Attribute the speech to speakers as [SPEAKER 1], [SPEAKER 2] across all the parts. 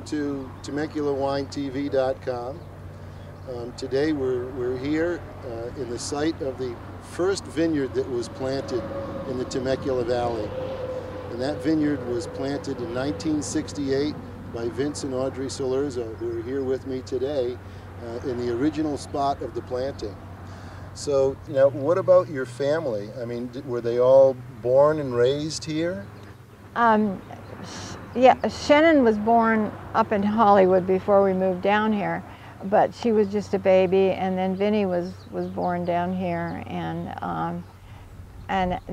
[SPEAKER 1] to TemeculaWineTV.com. Today we're here in the site of the first vineyard that was planted in the Temecula Valley. And that vineyard was planted in 1968 by Vince and Audrey Cilurzo, who are here with me today in the original spot of the planting. So, now, what about your family? I mean, were they all born and raised here?
[SPEAKER 2] Yeah, Shannon was born up in Hollywood before we moved down here, but she was just a baby, and then Vinny was born down here, and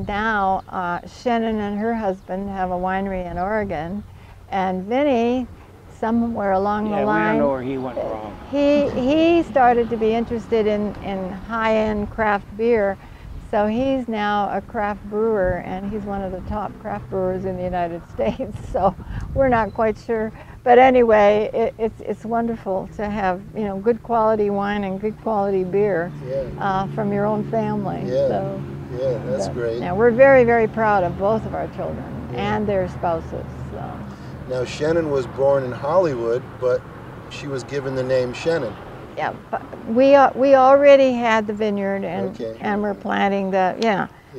[SPEAKER 2] now Shannon and her husband have a winery in Oregon, and Vinny, somewhere along the line,
[SPEAKER 3] we don't know where he went wrong.
[SPEAKER 2] He started to be interested in high-end craft beer, so he's now a craft brewer, and he's one of the top craft brewers in the United States. So we're not quite sure, but anyway, it's wonderful to have, you know, good quality wine and good quality beer from your own family.
[SPEAKER 1] Yeah,
[SPEAKER 2] so,
[SPEAKER 1] yeah, that's great.
[SPEAKER 2] Now we're very, very proud of both of our children and their spouses. So.
[SPEAKER 1] Now, Shannon was born in Hollywood, but she was given the name Shannon.
[SPEAKER 2] Yeah, but we already had the vineyard, and we're planting the,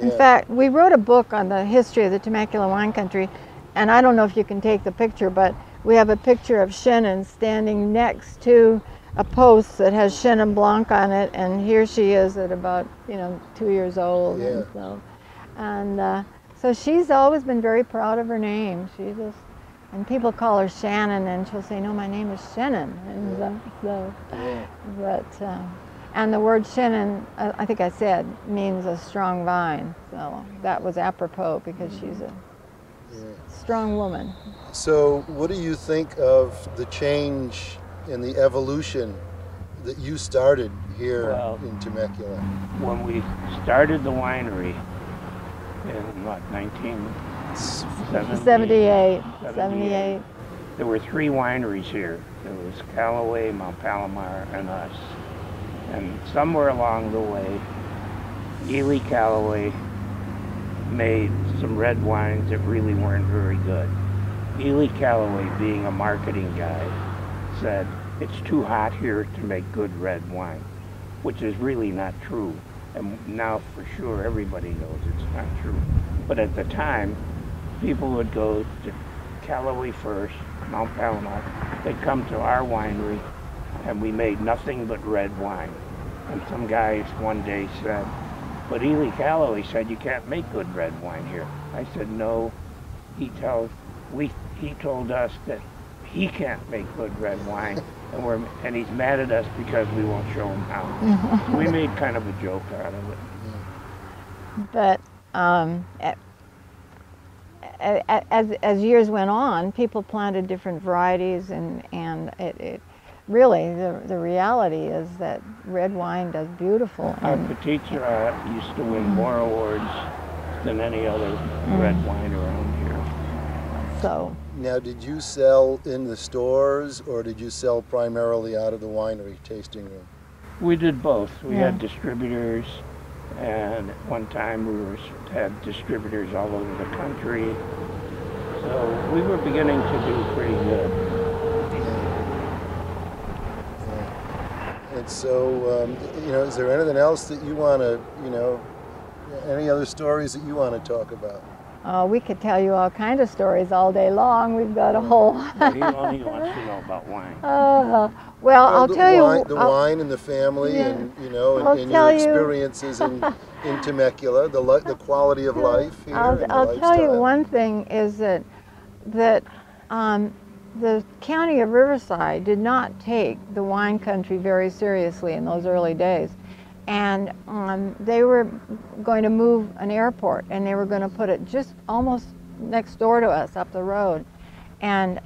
[SPEAKER 2] In fact, we wrote a book on the history of the Temecula wine country, and I don't know if you can take the picture, but we have a picture of Shannon standing next to a post that has Chenin Blanc on it, and here she is at about, 2 years old.
[SPEAKER 1] Yeah.
[SPEAKER 2] And so she's always been very proud of her name. She just, and people call her Shannon, and she'll say, "No, my name is Shannon." And the word Shannon, I think I said, means a strong vine. So that was apropos because she's a strong woman.
[SPEAKER 1] So what do you think of the change in the evolution that you started here in Temecula?
[SPEAKER 3] When we started the winery in what, 1978?
[SPEAKER 2] 78.
[SPEAKER 3] There were 3 wineries here. There was Callaway, Mount Palomar, and us. And somewhere along the way, Ely Callaway made some red wines that really weren't very good. Ely Callaway, being a marketing guy, said, "It's too hot here to make good red wine," which is really not true. And now for sure everybody knows it's not true. But at the time, people would go to Callaway first, Mount Palomar. They'd come to our winery, and we made nothing but red wine. And some guys one day said, "But Ely Callaway said you can't make good red wine here." I said, "No, he told us that he can't make good red wine, and he's mad at us because we won't show him how." So we made kind of a joke out of it.
[SPEAKER 2] But as years went on, people planted different varieties, and it really, the reality is that red wine does beautiful.
[SPEAKER 3] Our Petit Syrah used to win more awards than any other red wine around here.
[SPEAKER 2] So.
[SPEAKER 1] Now, did you sell in the stores, or did you sell primarily out of the winery tasting room?
[SPEAKER 3] We did both. We had distributors, and at one time we had distributors all over the country. So we were beginning to do pretty good.
[SPEAKER 1] And so, is there anything else that you want to, any other stories that you want to talk about?
[SPEAKER 2] We could tell you all kinds of stories all day long. We've got a whole...
[SPEAKER 3] He only wants to know about wine.
[SPEAKER 2] Well, I'll tell you...
[SPEAKER 1] The wine and the family, and, and your experiences in Temecula, the quality of life here.
[SPEAKER 2] I'll tell you one thing is that the county of Riverside did not take the wine country very seriously in those early days. And they were going to move an airport, and they were going to put it just almost next door to us up the road. And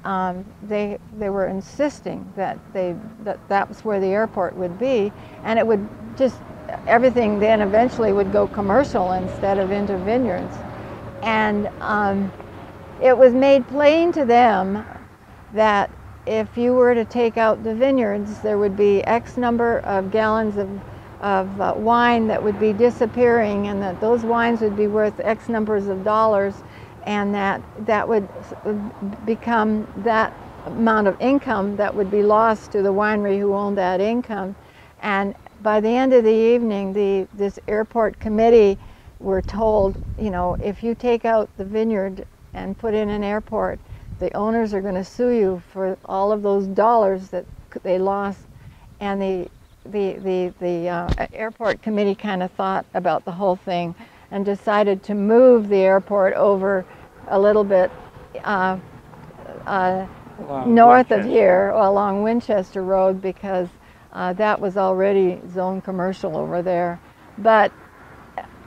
[SPEAKER 2] they were insisting that that was where the airport would be, and it would just, everything then eventually would go commercial instead of into vineyards. And it was made plain to them that if you were to take out the vineyards, there would be X number of gallons of wine that would be disappearing, and that those wines would be worth X numbers of dollars, and that would become that amount of income that would be lost to the winery who owned that income. And by the end of the evening, this airport committee were told, you know, if you take out the vineyard and put in an airport, the owners are going to sue you for all of those dollars that they lost. And the airport committee kind of thought about the whole thing and decided to move the airport over a little bit north of here, along Winchester Road, because that was already zone commercial over there. But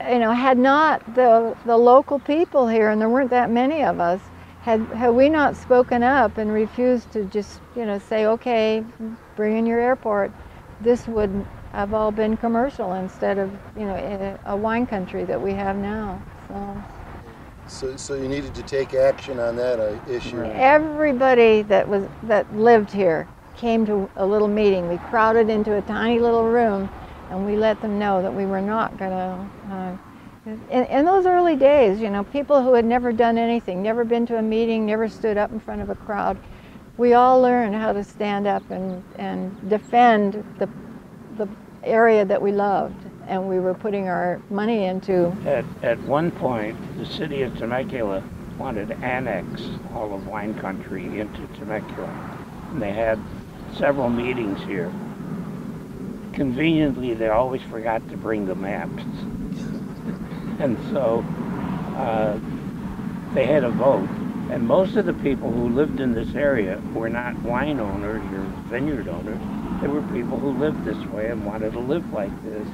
[SPEAKER 2] you know, had not the local people here, and there weren't that many of us, had we not spoken up and refused to just, you know, say, okay, bring in your airport, this would have all been commercial instead of, you know, a wine country that we have now.
[SPEAKER 1] So you needed to take action on that issue.
[SPEAKER 2] Everybody that lived here came to a little meeting. We crowded into a tiny little room, and we let them know that we were not going to. In those early days, you know, people who had never done anything, never been to a meeting, never stood up in front of a crowd, we all learned how to stand up and defend the area that we loved, and we were putting our money into.
[SPEAKER 3] At one point, the city of Temecula wanted to annex all of wine country into Temecula, and they had several meetings here. Conveniently, they always forgot to bring the maps. And so they had a vote, and most of the people who lived in this area were not wine owners or vineyard owners. They were people who lived this way and wanted to live like this.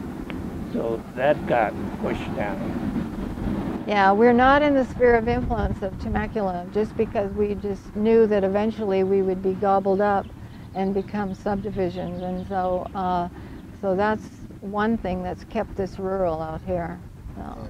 [SPEAKER 3] So that got pushed down.
[SPEAKER 2] Yeah, we're not in the sphere of influence of Temecula, just because we just knew that eventually we would be gobbled up and become subdivisions. And so, so that's one thing that's kept this rural out here. So.